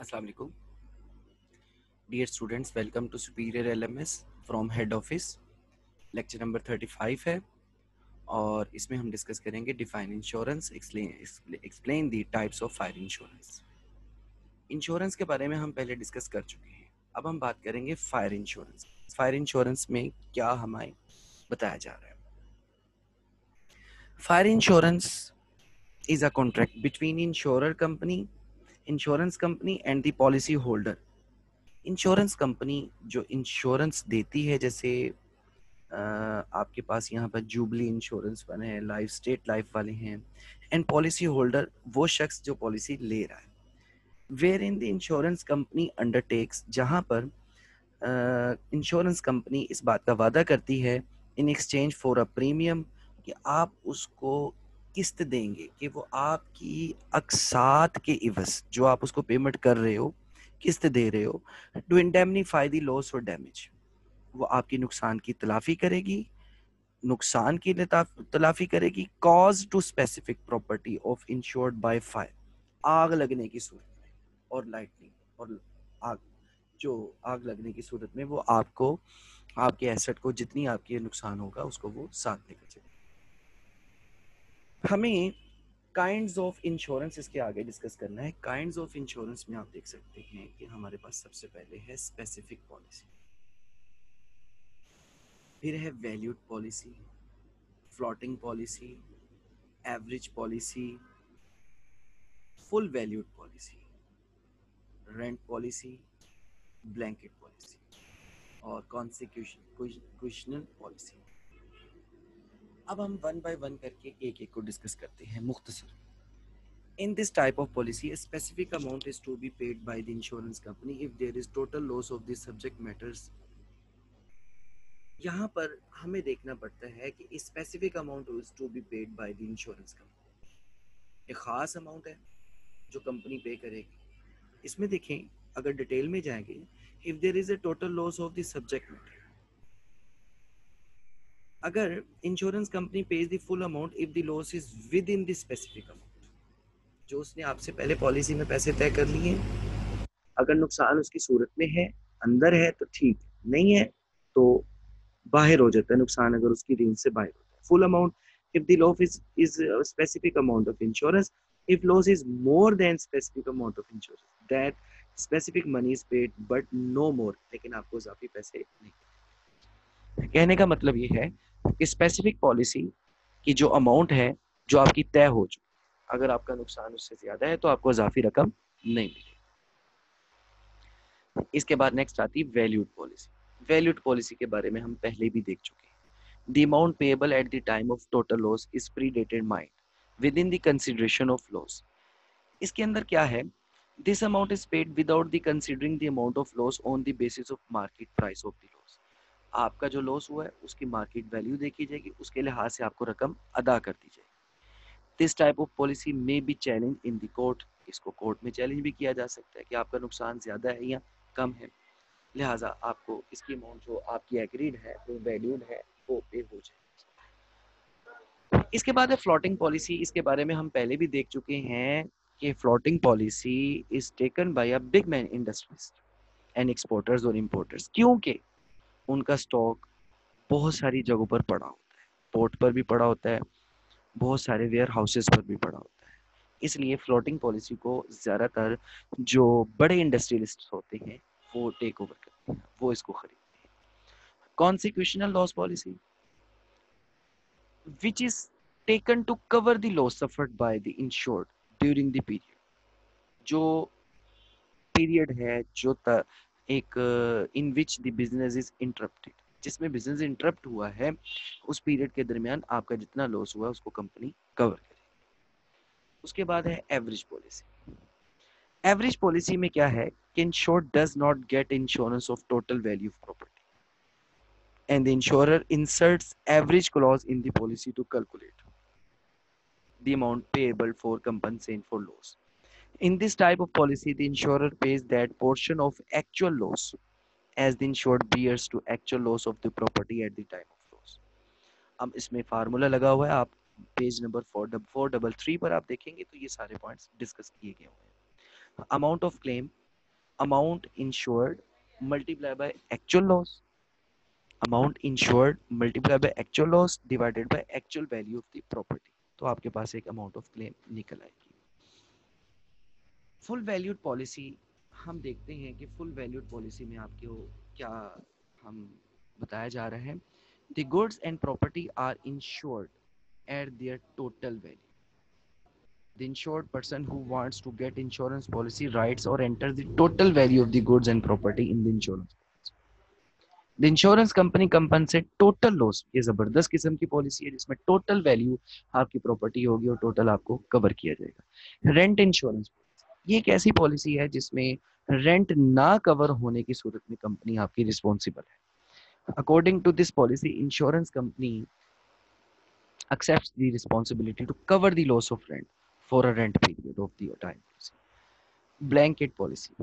Assalamu alaikum. Dear students, welcome to Superior LMS from Head Office. Lecture number 35 है और इसमें हम discuss करेंगे define insurance, explain the types of fire insurance. Insurance के बारे में हम पहले डिस्कस कर चुके हैं। अब हम बात करेंगे फायर इंश्योरेंस। फायर इंश्योरेंस में क्या हमें बताया जा रहा है? Fire insurance is a contract between insurance company and the policy holder. Insurance company जो इंश्योरेंस देती है, जैसे आपके पास यहाँ पर जुबली इंश्योरेंस वाले हैं, लाइफ स्टेट लाइफ वाले हैं, एंड पॉलिसी होल्डर वो शख्स जो पॉलिसी ले रहा है। Wherein the insurance company undertakes, जहाँ पर इंश्योरेंस कंपनी इस बात का वादा करती है in exchange for a premium कि आप उसको किस्त देंगे, कि वो आपकी अकसात के इवज जो आप उसको पेमेंट कर रहे हो, किस्त दे रहे हो, टू इंडेमनीफाई द लॉस और डैमेज। वो आपकी नुकसान की तलाफी करेगी, तलाफी करेगी cause to specific property of insured by fire. आग लगने की सूरत में और लाइटनिंग और आग जो आग लगने की सूरत में वो आपको आपके एसेट को जितनी आपके नुकसान होगा उसको वो साथ लेकर चले। हमें काइंड्स ऑफ इंश्योरेंस इसके आगे डिस्कस करना है। काइंड्स ऑफ इंश्योरेंस में आप देख सकते हैं कि हमारे पास सबसे पहले है स्पेसिफिक पॉलिसी, फिर है valued policy, floating policy, average policy, full valued policy, rent policy, blanket policy और कॉन्सिक्यूशनल पॉलिसी। अब हम वन बाय वन करके एक एक को डिस्कस करते हैं मुख्तसर। In this type of policy, a specific amount is to be paid by the insurance company if there is total loss of the subject matters। यहाँ पर हमें देखना पड़ता है कि specific amount is to be paid by the insurance company. एक खास amount है जो कंपनी पे करेगी। इसमें देखें, अगर डिटेल में जाएंगे, if there is a total loss of the subject matter, अगर insurance company pays the full amount if the loss is within the specific amount. जो उसने आपसे पहले पॉलिसी में पैसे तय कर लिए, अगर नुकसान उसकी सूरत में है, अंदर है तो ठीक, नहीं है तो बाहर हो जाता है नुकसान, अगर उसकी रेंज से बाहर होता है। Full amount if the loss is a specific amount of insurance, if loss is more than specific amount of insurance, that specific money is paid but no more, लेकिन आपको इजाफी पैसे नहीं। कहने का मतलब ये है कि स्पेसिफिक पॉलिसी की जो अमाउंट है जो आपकी तय हो चुकी, अगर आपका नुकसान उससे ज्यादा है तो आपको इजाफी रकम नहीं मिलेगी। इसके बाद नेक्स्ट आती है वैल्यूड पॉलिसी। वैल्यूड पॉलिसी के बारे में हम पहले भी देख चुके हैं। The amount payable at the time of total loss is predetermined within the consideration of loss। इसके अंदर क्या है? This amount is paid without the considering the amount of loss on the basis of market price of the loss। आपका जो loss हुआ है उसकी market value देखी जाएगी, उसके लिहाज से आपको रकम अदा कर दी जाएगी। This type of policy may be challenged in the court। इसको कोर्ट में चैलेंज भी किया जा सकता है कि आपका नुकसान ज्यादा है या कम है, लिहाजा आपको इसकी अमाउंट जो आपकी एग्रीड है, वो वैल्यूड है, वो पे हो जाए। इसके बाद है फ्लोटिंग पॉलिसी। इसके बारे में हम पहले भी देख चुके हैं कि floating policy is taken by a big man industries and exporters और इंपोर्टर्स, क्योंकि उनका स्टॉक बहुत सारी जगहों पर पड़ा होता है, पोर्ट पर भी पड़ा होता है, बहुत सारे वेयर हाउसेस पर भी पड़ा होता है। इसलिए फ्लोटिंग पॉलिसी को ज़्यादातर जो बड़े इंडस्ट्रियलिस्ट होते हैं वो टेक ओवर करते हैं, वो इसको खरीदते हैं। Consequential loss policy which is taken to cover the loss suffered by the insured during the period। जो पीरियड है जो एक in which the business is interrupted, जिसमें बिजनेस इंटरप्ट हुआ है, उस पीरियड के दरमियान आपका जितना लॉस हुआ उसको कंपनी कवर करेगी। उसके बाद है एवरेज पॉलिसी। एवरेज पॉलिसी में क्या है कि insured does not gate insurance of total value of property and the insurer inserts average clause in the policy to calculate the amount payable for compensation for loss। In this type of policy, the insurer pays that portion of actual loss as the insured bears to actual loss of the property at the time of loss। अब इसमें formula लगा हुआ है, आप page number 433 पर आप देखेंगे तो ये सारे पॉइंट्स डिस्कस किए गए हुए हैं। Amount of claim amount insured multiplied by actual loss, amount insured multiplied by actual loss divided by actual value of the property, तो आपके पास एक amount of claim निकल आएगी। फुल वैल्यूड पॉलिसी, हम देखते हैं कि फुल वैल्यूड पॉलिसी में आपको क्या हम बताया जा रहा है। The goods and property are insured at their total value. The insured person who wants to get insurance policy writes or enters the total value of the goods and property in the insurance. The insurance company compensate total loss. ये जबरदस्त किस्म की policy है जिसमें total value आपकी property होगी और total आपको कवर किया जाएगा। रेंट इंश्योरेंस, ये एक ऐसी पॉलिसी है जिसमें रेंट ना कवर होने की सूरत में कंपनी आपकी रिस्पॉन्सिबल है। According to this policy, insurance company accepts the responsibility to cover the loss of rent for a rent period of the time. Blanket policy.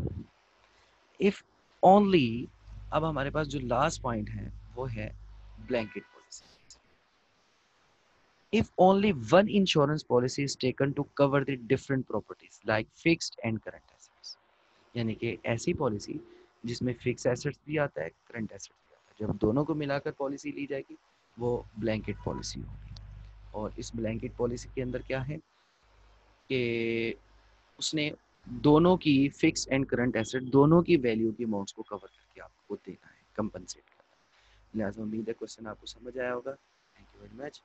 If only, अब हमारे पास जो लास्ट पॉइंट है वो है blanket policy. If only one insurance policy is taken to cover the different properties like fixed and current assets. यानी कि ऐसी policy जिसमें फिक्स एसेट्स भी आता है, करंट एसेट्स भी आता है, जब दोनों को मिलाकर पॉलिसी ली जाएगी वो ब्लैंकेट पॉलिसी होगी। और इस ब्लैंकेट पॉलिसी के अंदर क्या है कि उसने दोनों की फिक्स एंड करंट एसेट दोनों की वैल्यू की अमाउंट्स को कवर करके आपको देना है, कंपनसेट करना है। लिहाजा उम्मीद है क्वेश्चन आपको समझ आया होगा। Thank you very much.